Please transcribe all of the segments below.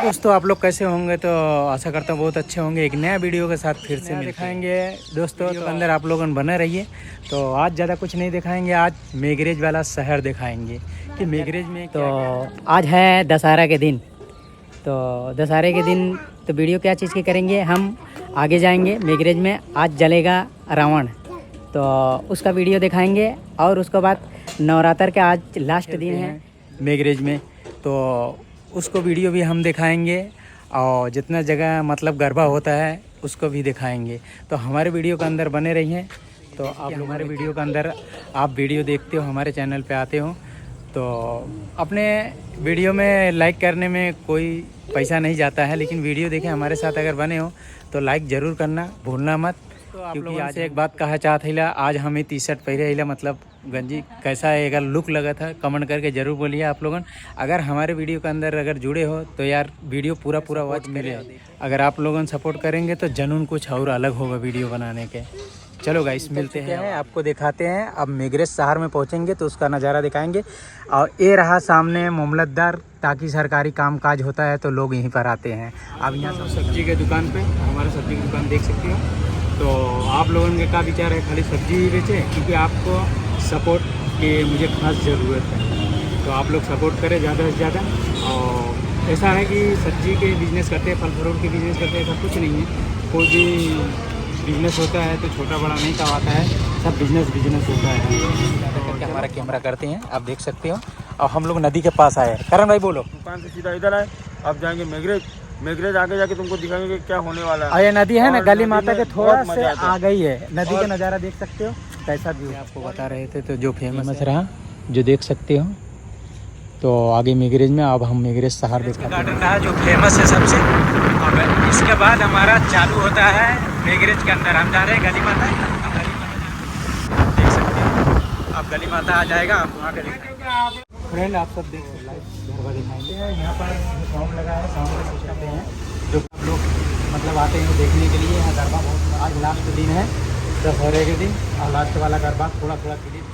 दोस्तों आप लोग कैसे होंगे? तो आशा करता हूँ बहुत अच्छे होंगे। एक नया वीडियो के साथ फिर से दिखाएंगे दोस्तों। तो अंदर आप लोगों बने रहिए। तो आज ज़्यादा कुछ नहीं दिखाएंगे, आज मेघरेज वाला शहर दिखाएंगे कि मेघरेज में तो आज है दशहरा के दिन। तो दशहरे के दिन तो वीडियो क्या चीज़ की करेंगे, हम आगे जाएंगे मेघरेज में। आज जलेगा रावण, तो उसका वीडियो दिखाएंगे। और उसके बाद नवरात्र के आज लास्ट दिन है मेघरेज में, तो उसको वीडियो भी हम दिखाएंगे। और जितना जगह मतलब गरबा होता है उसको भी दिखाएंगे। तो हमारे वीडियो के अंदर बने रहिए। तो आप हमारे वीडियो के अंदर आप वीडियो देखते हो, हमारे चैनल पे आते हो, तो अपने वीडियो में लाइक करने में कोई पैसा नहीं जाता है, लेकिन वीडियो देखें हमारे साथ अगर बने हो तो लाइक ज़रूर करना भूलना मत। तो आप क्योंकि आज एक बात कहा चाहत हिला, आज हमें टी शर्ट पहरे हिला, मतलब गंजी कैसा है, अगर लुक लगा था कमेंट करके ज़रूर बोलिए आप लोगों। अगर हमारे वीडियो के अंदर अगर जुड़े हो तो यार वीडियो पूरा वॉच मिले। अगर आप लोगों सपोर्ट करेंगे तो जुनून कुछ और अलग होगा वीडियो बनाने के। चलो गाइस मिलते हैं, आपको दिखाते हैं। अब मेघरेज शहर में पहुंचेंगे तो उसका नज़ारा दिखाएंगे। और ये रहा सामने मामलतदार, ताकि सरकारी काम काज होता है तो लोग यहीं पर आते हैं। अब यहाँ सब सब्जी के दुकान पे, हमारा सब्जी की दुकान देख सकते हो। तो आप लोगों के क्या विचार है, खाली सब्जी ही बेचें? क्योंकि आपको सपोर्ट की मुझे खास ज़रूरत है, तो आप लोग सपोर्ट करें ज़्यादा से ज़्यादा। और ऐसा है कि सब्जी के बिज़नेस करते हैं, फल फ्रूट के बिज़नेस करते हैं, सब कुछ नहीं है। कोई भी बिज़नेस होता है तो छोटा बड़ा नहीं कहवाता है, सब बिज़नेस होता है। हमारा कैमरा करते हैं, आप देख सकते हो। और हम लोग नदी के पास आए हैं। करण भाई बोलो। दुकान से सीधा इधर आए, अब जाएंगे मेघरेज आगे जाके तुमको दिखाएंगे क्या होने वाला है। ये नदी है ना, गली माता के थोड़ा से आ गई है। नदी का नज़ारा देख सकते हो कैसा व्यू है। आपको बता रहे थे तो जो फेमस रहा, जो देख सकते हो। तो आगे मेघरेज में, अब हम मेघरेज शहर देखते हैं। गार्डन रहा जो फेमस है सबसे। और इसके बाद हमारा चालू होता है मेघरेज के अंदर। हम जा रहे हैं गली माता, देख सकते हैं। अब गली माता आ जाएगा, आप वहाँ का फ्रेंड आप सब देख सकते हैं। गरबा दिखाएंगे यहाँ पर फॉर्म लगा है, सामने कुछ करते हैं जो लोग मतलब आते हैं देखने के लिए। यहाँ गरबा बहुत, आज लास्ट दिन है दशहरे के दिन, और लास्ट वाला गरबा थोड़ा क्लिप।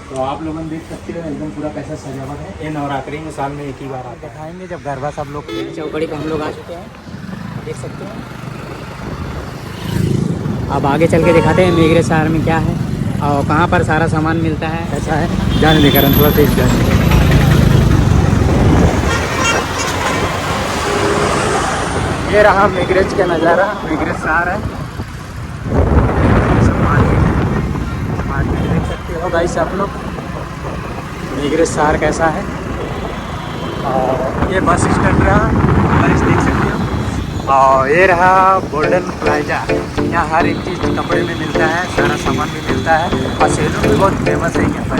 तो आप लोग देख सकते हो एकदम पूरा कैसा सजावट है। ये नवरात्रि में साल में एक ही बार आता है। दिखाएंगे जब गरबा सब लोग चौकड़ी पर हम लोग आ चुके हैं, देख सकते हैं। अब आगे चल के दिखाते हैं मेघरेज शहर में क्या है और कहाँ पर सारा सामान मिलता है, कैसा है। जाने देकर थोड़ा तेज जाने। ये रहा मेघरेज का नज़ारा, मेघरेज शहर है। मार्केट देख सकते हो गाइस आप लोग, मेघरेज शहर कैसा है। और ये बस स्टैंड रहा, गाइस देख सकते हो। और ये रहा गोल्डन प्लाजा, यहाँ हर एक चीज़ कपड़े में मिलता है, सारा सामान भी मिलता है। और सैलून भी बहुत फेमस है यहाँ पर,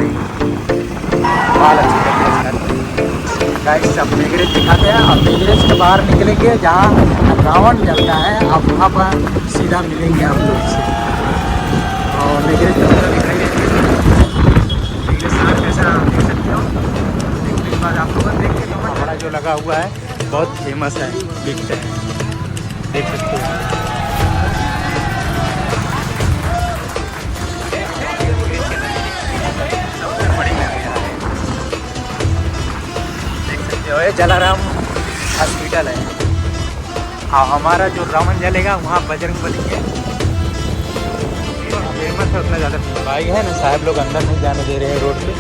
बहुत अच्छी तरीके गाइस। सब मेघरेज दिखाते हैं। और मेघरेज के बाहर निकलेंगे जहाँ रावण जलता है, अब वहाँ पर सीधा मिलेंगे आप लोग से। और मेघरेज का पूरा दिखाई देंगे, मेघरेज शहर कैसा देख सकते हो। देखने के बाद आप लोग देखते हो हमारा जो लगा हुआ है बहुत फेमस है, बिकता है, देख सकते हो। ये जलाराम हॉस्पिटल है। और हमारा जो रावण जलेगा वहाँ बजरंगबली है, फेमस है। उतना ज़्यादा भाई है ना, साहब लोग अंदर नहीं जाने दे रहे हैं रोड पे।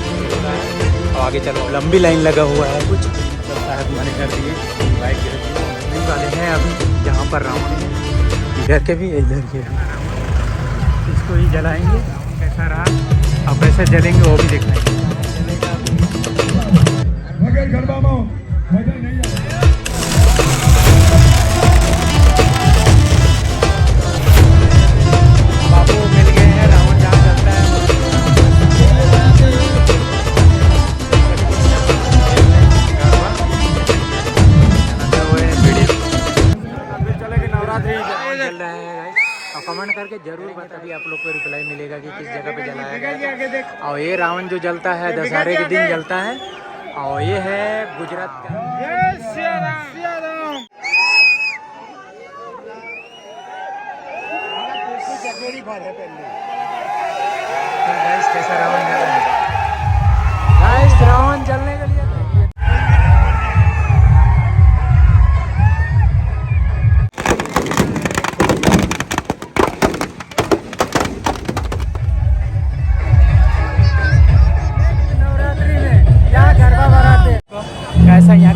और आगे चलो, लंबी लाइन लगा हुआ है कुछ, तो साहब मने कर दिए बाइक गिरने वाले हैं अभी। जहाँ पर रावण है, इधर के भी इधर के, इसको ही जलाएंगे। कैसा रहा और कैसे जलेंगे वो भी दिखाएंगे। बाबू मिल गए हैं, रावण जहाँ चलता है नवरात्रि चल रहा है। और कमेंट करके जरूर बता, अभी आप लोग को रिप्लाई मिलेगा कि किस जगह पे जलाया गया। और ये रावण जो जलता है दशहरे के दिन जलता है। और ये है गुजरात का। कैसा रावण जल रहा है, रावण जलने के लिए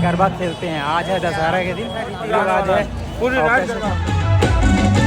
गरबा खेलते हैं। आज है दशहरा के दिन, रीति रिवाज है। पूरी और रात कैसे- गरबा।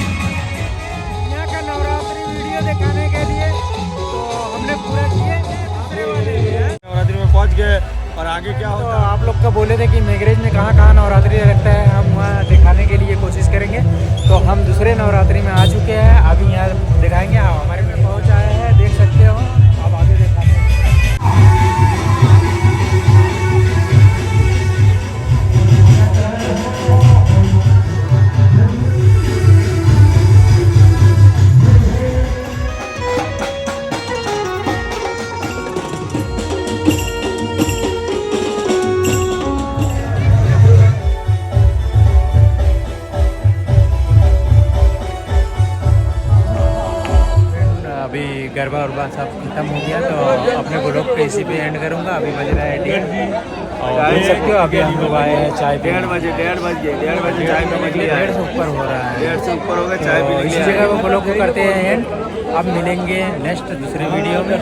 यहाँ का नवरात्रि वीडियो दिखाने के लिए तो हमने पूरा किए दूसरे वाले हैं। नवरात्रि में पहुंच गए और आगे क्या तो होता है आप लोग का बोले थे कि मेघरेज में कहाँ कहाँ नवरात्रि लगता है, हम वहाँ दिखाने के लिए कोशिश करेंगे। तो हम दूसरे नवरात्रि में आ चुके हैं, अभी यहाँ दिखाएंगे। आप हमारे में पहुँच आए हैं, देख सकते हो। अब आगे दिखाते हैं। अभी गरबा उरबा सब खत्म हो गया, तो अपने ब्लॉग को इसी पे एंड करूँगा। अभी बज रहा है 1:30 और देख सकते हो अभी हम लोग आए हैं चाय पीने। 1:30 बजे चाय का निकले 1:30 से ऊपर हो रहा है। 1:30 से ऊपर हो गया, चाय तो पीने के इसी लिए जगह पर ब्लॉग को करते हैं एंड। अब मिलेंगे नेक्स्ट दूसरे वीडियो में।